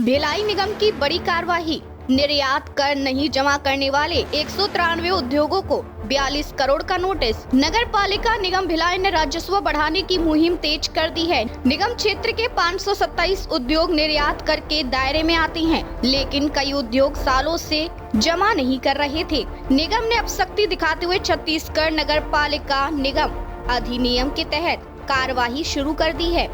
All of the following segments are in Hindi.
भिलाई निगम की बड़ी कार्यवाही। निर्यात कर नहीं जमा करने वाले 193 उद्योगों को 42 करोड़ का नोटिस। नगर पालिका निगम भिलाई ने राजस्व बढ़ाने की मुहिम तेज कर दी है। निगम क्षेत्र के 527 उद्योग निर्यात कर के दायरे में आते हैं, लेकिन कई उद्योग सालों से जमा नहीं कर रहे थे। निगम ने अब सख्ती दिखाते हुए छत्तीसगढ़ नगर पालिका निगम अधिनियम के तहत कार्यवाही शुरू कर दी है।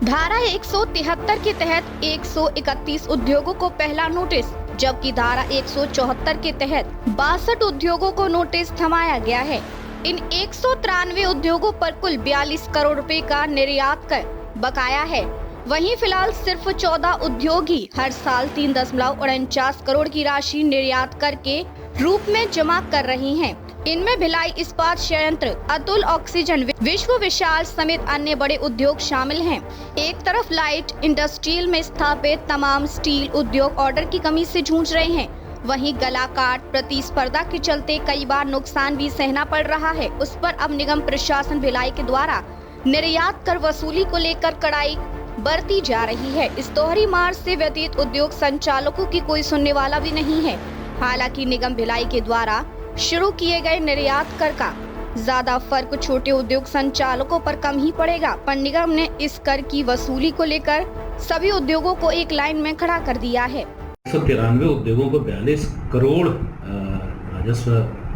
धारा 173 के तहत 131 उद्योगों को पहला नोटिस, जबकि धारा 174 के तहत 62 उद्योगों को नोटिस थमाया गया है। इन 193 उद्योगों पर कुल 42 करोड़ रुपए का निर्यात कर बकाया है। वहीं फिलहाल सिर्फ 14 उद्योग ही हर साल 3.49 करोड़ की राशि निर्यात कर के रूप में जमा कर रही हैं। इनमें भिलाई इस्पात संयंत्र, अतुल ऑक्सीजन, विश्व विशाल समेत अन्य बड़े उद्योग शामिल हैं। एक तरफ लाइट इंडस्ट्रियल में स्थापित तमाम स्टील उद्योग ऑर्डर की कमी से जूझ रहे हैं, वहीं गलाकाट प्रतिस्पर्धा के चलते कई बार नुकसान भी सहना पड़ रहा है। उस पर अब निगम प्रशासन भिलाई के द्वारा निर्यात कर वसूली को लेकर कड़ाई बरती जा रही है। इस दोहरी मार से व्यतीत उद्योग संचालकों की कोई सुनने वाला भी नहीं है। हालांकि निगम भिलाई के द्वारा शुरू किए गए निर्यात कर का ज्यादा फर्क छोटे उद्योग संचालकों पर कम ही पड़ेगा, पर निगम ने इस कर की वसूली को लेकर सभी उद्योगों को एक लाइन में खड़ा कर दिया है। 193 उद्योगों को 42 करोड़ राजस्व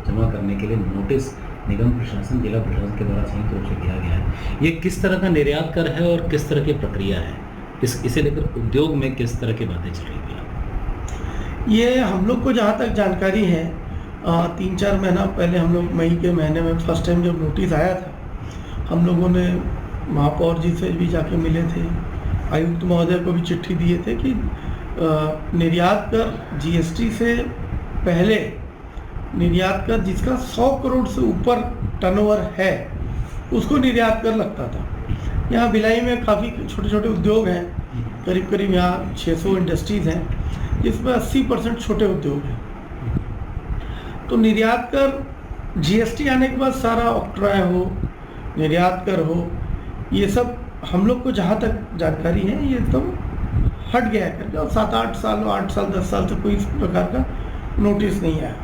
जमा करने के लिए नोटिस निगम प्रशासन, जिला प्रशासन के द्वारा संयुक्त रूप से दिया गया है। ये किस तरह का निर्यात कर है और किस तरह की प्रक्रिया है, इसे लेकर उद्योग में किस तरह की बातें चल रही है? ये हम लोग को जहाँ तक जानकारी है, 3-4 महीना पहले हम लोग मई के महीने में फर्स्ट टाइम जब नोटिस आया था, हम लोगों ने महापौर जी से भी जाके मिले थे, आयुक्त महोदय को भी चिट्ठी दिए थे कि निर्यात कर जीएसटी से पहले निर्यात कर जिसका 100 करोड़ से ऊपर टर्नओवर है उसको निर्यात कर लगता था। यहाँ भिलाई में काफ़ी छोटे छोटे उद्योग हैं, करीब करीब यहाँ 600 इंडस्ट्रीज़ हैं, जिसमें 80% छोटे उद्योग हैं। तो निर्यात कर जीएसटी आने के बाद सारा ऑक्ट्रॉय हो, निर्यात कर हो, ये सब हम लोग को जहाँ तक जानकारी है ये तो हट गया है करके, और 7-8 साल 8 साल 10 साल से कोई इस प्रकार का नोटिस नहीं आया।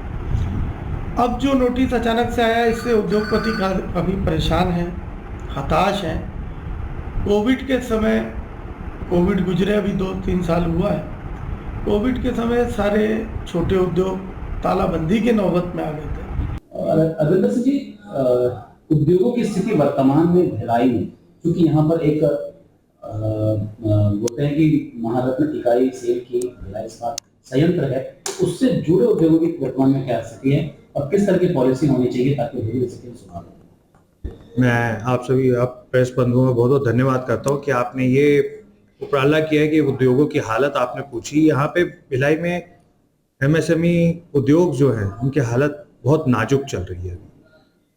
अब जो नोटिस अचानक से आया, इससे उद्योगपति काफ़ी परेशान हैं, हताश हैं। कोविड के समय, कोविड गुजरे अभी 2-3 साल हुआ है, कोविड के समय सारे छोटे उद्योग तालाबंदी के नौबत में आ गए थे। अरविंदर सिंह जी, उद्योगों की स्थिति वर्तमान में भिलाई में, क्योंकि यहाँ पर एक बोलते हैं कि महारत्न इकाई सेल की भिलाई इस्पात संयंत्र है, उससे जुड़े उद्योगों की वर्तमान में क्या स्थिति है और किस तरह की पॉलिसी होनी चाहिए ताकि उद्योग स्थिति सुधार हो? मैं आप सभी प्रेस बंधुओं का बहुत बहुत धन्यवाद करता हूँ कि आपने ये उपराला किया है कि उद्योगों की हालत आपने पूछी। यहाँ पे भिलाई में एमएसएमई उद्योग जो है उनकी हालत बहुत नाजुक चल रही है,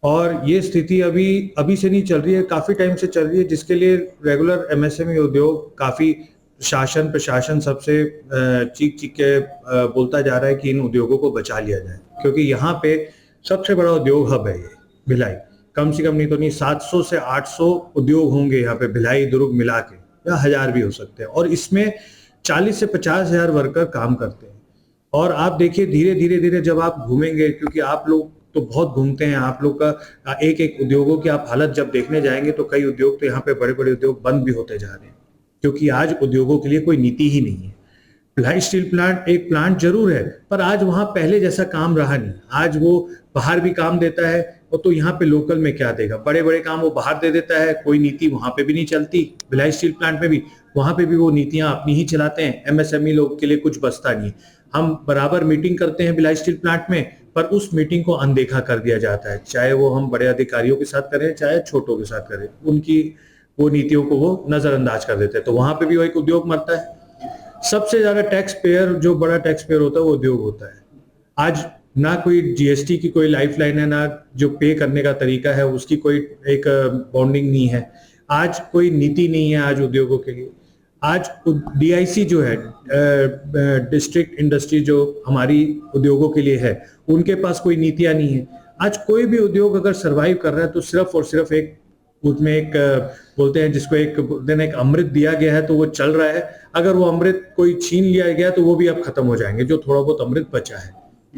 और ये स्थिति अभी से नहीं चल रही है, काफ़ी टाइम से चल रही है, जिसके लिए रेगुलर एमएसएमई उद्योग काफ़ी प्रशासन सबसे चीख के बोलता जा रहा है कि इन उद्योगों को बचा लिया जाए, क्योंकि यहाँ पे सबसे बड़ा उद्योग हब है ये भिलाई। कम से कम नहीं तो नहीं 700 से 800 उद्योग होंगे यहाँ पे भिलाई दुर्ग मिला के, या 1000 भी हो सकते हैं, और इसमें 40 से 50 हजार वर्कर काम करते हैं। और आप देखिए धीरे जब आप घूमेंगे, क्योंकि आप लोग तो बहुत घूमते हैं, आप लोग का एक एक उद्योगों की आप हालत जब देखने जाएंगे तो कई उद्योग तो यहाँ पे बड़े बड़े उद्योग बंद भी होते जा रहे हैं, क्योंकि आज उद्योगों के लिए कोई नीति ही नहीं है। भिलाई स्टील प्लांट एक प्लांट जरूर है, पर आज वहाँ पहले जैसा काम रहा नहीं। आज वो बाहर भी काम देता है, और तो यहाँ पे लोकल में क्या देगा, बड़े बड़े काम वो बाहर दे देता है, कोई नीति वहाँ पे भी नहीं चलती। भिलाई स्टील प्लांट में भी, वहाँ पे भी वो नीतियाँ अपनी ही चलाते हैं, एमएसएमई लोग के लिए कुछ बचता नहीं। हम बराबर मीटिंग करते हैं भिलाई स्टील प्लांट में, पर उस मीटिंग को अनदेखा कर दिया जाता है, चाहे वो हम बड़े अधिकारियों के साथ करें चाहे छोटों के साथ करें, उनकी वो नीतियों को वो नजरअंदाज कर देते हैं। तो वहां पे भी वो एक उद्योग मरता है। सबसे ज्यादा टैक्स पेयर, जो बड़ा टैक्स पेयर होता है वो उद्योग होता है। आज ना कोई जीएसटी की कोई लाइफलाइन है, ना जो पे करने का तरीका है उसकी कोई एक बॉन्डिंग नहीं है, आज कोई नीति नहीं है आज उद्योगों के लिए। आज डीआईसी जो है, डिस्ट्रिक्ट इंडस्ट्री जो हमारी उद्योगों के लिए है, उनके पास कोई नीतियां नहीं है। आज कोई भी उद्योग अगर सरवाइव कर रहा है तो सिर्फ और सिर्फ एक उसमें एक बोलते हैं जिसको एक दिन एक अमृत दिया गया है तो वो चल रहा है। अगर वो अमृत कोई छीन लिया गया तो वो भी अब खत्म हो जाएंगे, जो थोड़ा बहुत अमृत बचा है।